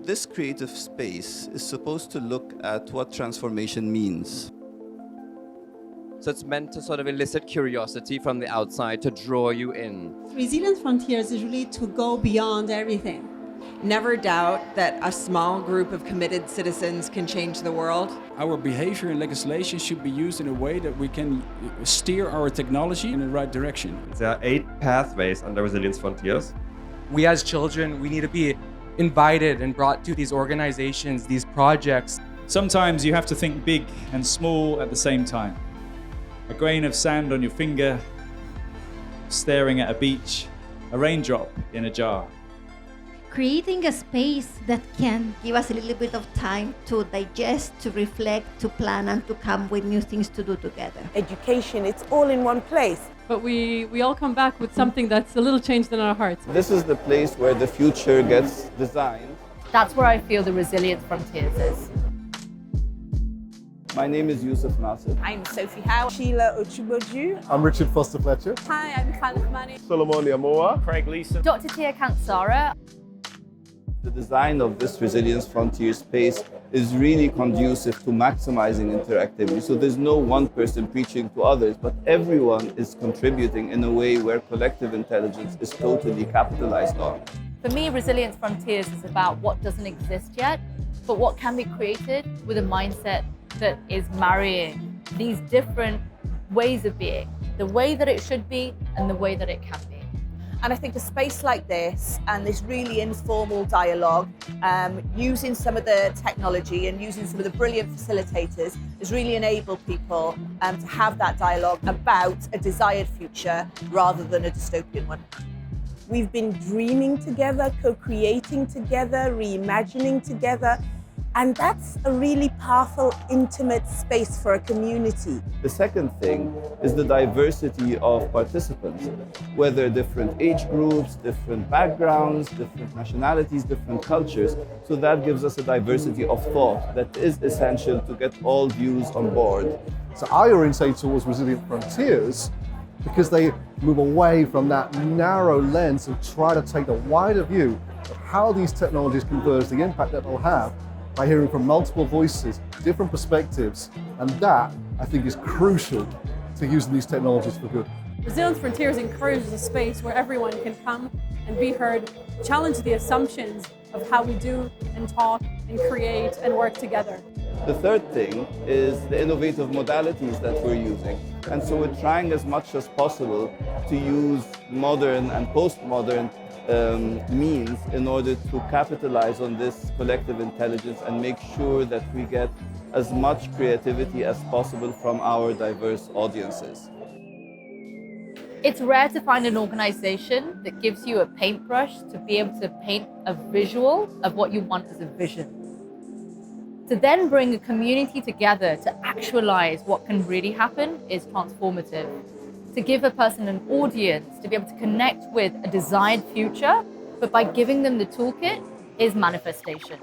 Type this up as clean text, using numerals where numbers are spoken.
this creative space is supposed to look at what transformation means. So it's meant to sort of elicit curiosity from the outside to draw you in. Resilience Frontiers is really to go beyond everything. Never doubt that a small group of committed citizens can change the world. Our behavior and legislation should be used in a way that we can steer our technology in the right direction. There are 8 pathways under Resilience Frontiers. We as children, we need to be invited and brought to these organizations, these projects. Sometimes you have to think big and small at the same time. A grain of sand on your finger, staring at a beach, a raindrop in a jar. Creating a space that can give us a little bit of time to digest, to reflect, to plan, and to come with new things to do together. Education, it's all in one place. But we all come back with something that's a little changed in our hearts. This is the place where the future gets designed. That's where I feel the Resilience Frontiers is. My name is Yusuf Nasser. I'm Sophie Howe. Sheila Ochuboju. I'm Richard Foster Fletcher. Hi, I'm Khalif Mani. Solomon Yamoa. Craig Leeson. Dr. Tia Kansara. The design of this Resilience Frontier space is really conducive to maximizing interactivity. So there's no one person preaching to others, but everyone is contributing in a way where collective intelligence is totally capitalized on. For me, Resilience Frontiers is about what doesn't exist yet, but what can be created with a mindset that is marrying these different ways of being, the way that it should be and the way that it can be. And I think a space like this and this really informal dialogue, using some of the technology and using some of the brilliant facilitators has really enabled people to have that dialogue about a desired future rather than a dystopian one. We've been dreaming together, co-creating together, reimagining together. And that's a really powerful, intimate space for a community. The second thing is the diversity of participants, whether different age groups, different backgrounds, different nationalities, different cultures. So that gives us a diversity of thought that is essential to get all views on board. So I orientate towards Resilient Frontiers because they move away from that narrow lens and try to take a wider view of how these technologies converge, the impact that they'll have, by hearing from multiple voices, different perspectives, and that, I think, is crucial to using these technologies for good. Resilience Frontiers encourages a space where everyone can come and be heard, challenge the assumptions of how we do and talk and create and work together. The third thing is the innovative modalities that we're using. And so we're trying as much as possible to use modern and postmodern means in order to capitalize on this collective intelligence and make sure that we get as much creativity as possible from our diverse audiences. It's rare to find an organization that gives you a paintbrush to be able to paint a visual of what you want as a vision. To then bring a community together to actualize what can really happen is transformative. To give a person an audience, to be able to connect with a desired future, but by giving them the toolkit is manifestation.